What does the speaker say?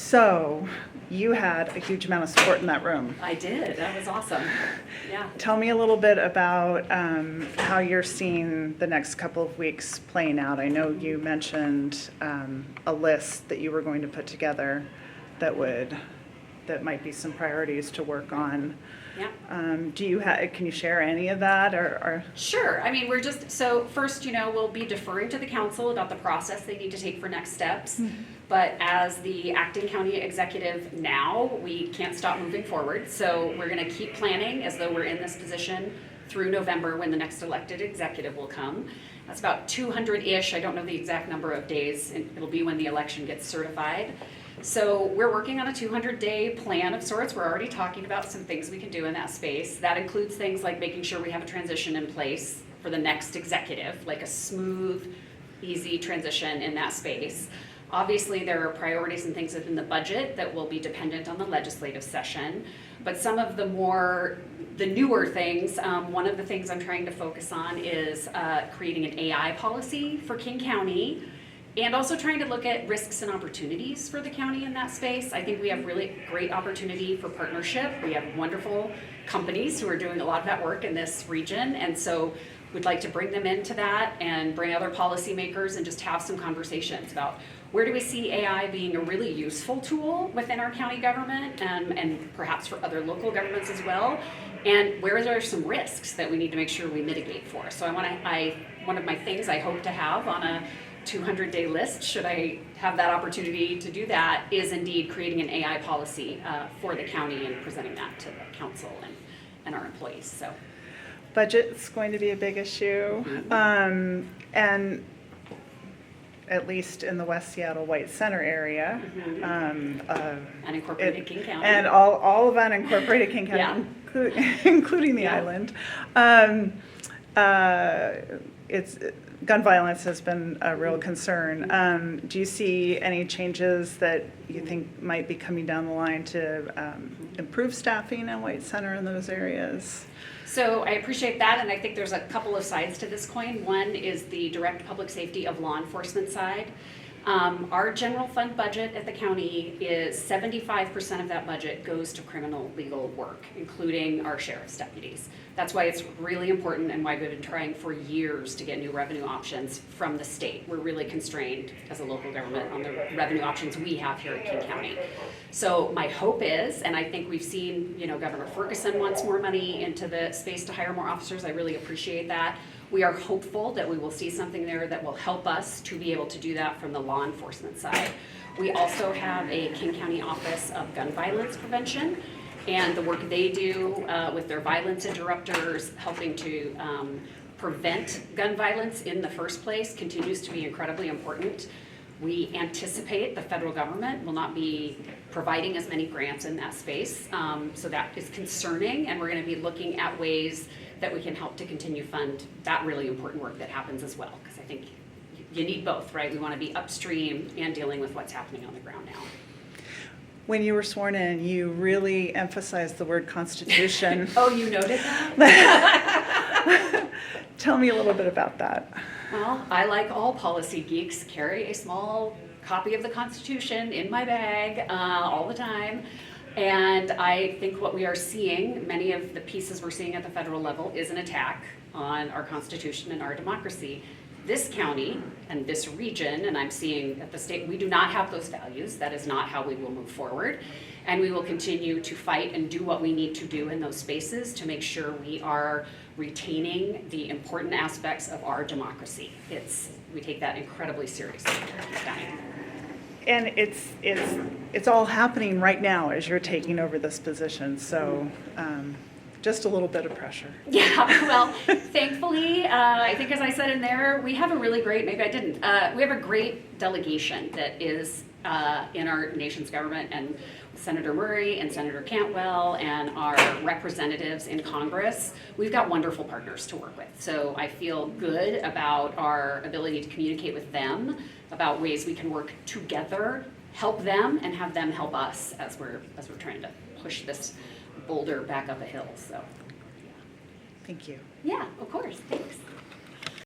So you had a huge amount of support in that room. I did. That was awesome. Yeah. Tell me a little bit about how you're seeing the next couple of weeks playing out. I know you mentioned a list that you were going to put together that might be some priorities to work on. Yeah. Can you share any of that or? Sure. I mean, so first, we'll be deferring to the council about the process they need to take for next steps. Mm-hmm. But as the acting county executive now, we can't stop moving forward. So we're going to keep planning as though we're in this position through November when the next elected executive will come. That's about 200-ish. I don't know the exact number of days. It'll be when the election gets certified. So we're working on a 200-day plan of sorts. We're already talking about some things we can do in that space. That includes things like making sure we have a transition in place for the next executive, like a smooth, easy transition in that space. Obviously, there are priorities and things within the budget that will be dependent on the legislative session. But some of the newer things, one of the things I'm trying to focus on is creating an AI policy for King County, and also trying to look at risks and opportunities for the county in that space. I think we have really great opportunity for partnership. We have wonderful companies who are doing a lot of that work in this region, and so we'd like to bring them into that and bring other policymakers and just have some conversations about where do we see AI being a really useful tool within our county government and perhaps for other local governments as well, and where there are some risks that we need to make sure we mitigate for. So one of my things I hope to have on a 200-day list, should I have that opportunity to do that, is indeed creating an AI policy for the county and presenting that to the council and our employees. So, budget's going to be a big issue, mm-hmm. And at least in the West Seattle White Center area, mm-hmm. Unincorporated King County, and all of unincorporated King County, yeah. including the island. Gun violence has been a real concern. Do you see any changes that you think might be coming down the line to improve staffing in White Center in those areas? So I appreciate that, and I think there's a couple of sides to this coin. One is the direct public safety of law enforcement side. Our general fund budget at the county is 75% of that budget goes to criminal legal work, including our sheriff's deputies. That's why it's really important and why we've been trying for years to get new revenue options from the state. We're really constrained as a local government on the revenue options we have here at King County. So my hope is, and I think we've seen, Governor Ferguson wants more money into the space to hire more officers. I really appreciate that. We are hopeful that we will see something there that will help us to be able to do that from the law enforcement side. We also have a King County Office of Gun Violence Prevention, and the work they do with their violence interrupters, helping to prevent gun violence in the first place, continues to be incredibly important. We anticipate the federal government will not be providing as many grants in that space, so that is concerning, and we're going to be looking at ways that we can help to continue fund that really important work that happens as well, because I think you need both, right? We want to be upstream and dealing with what's happening on the ground now. When you were sworn in, you really emphasized the word Constitution. Oh, you noted that? Tell me a little bit about that. Well, I, like all policy geeks, carry a small copy of the Constitution in my bag all the time. And I think what we are seeing, many of the pieces we're seeing at the federal level, is an attack on our Constitution and our democracy. This county and this region, and I'm seeing at the state, we do not have those values. That is not how we will move forward. And we will continue to fight and do what we need to do in those spaces to make sure we are retaining the important aspects of our democracy. We take that incredibly seriously here at King County. And it's all happening right now as you're taking over this position, so just a little bit of pressure. Yeah, well, thankfully, I think as I said in there, we have a really great, maybe I didn't, we have a great delegation that is in our nation's government, and Senator Murray and Senator Cantwell and our representatives in Congress, we've got wonderful partners to work with. So I feel good about our ability to communicate with them about ways we can work together, help them, and have them help us as we're trying to push this boulder back up a hill. So, Thank you. yeah, of course. Thanks.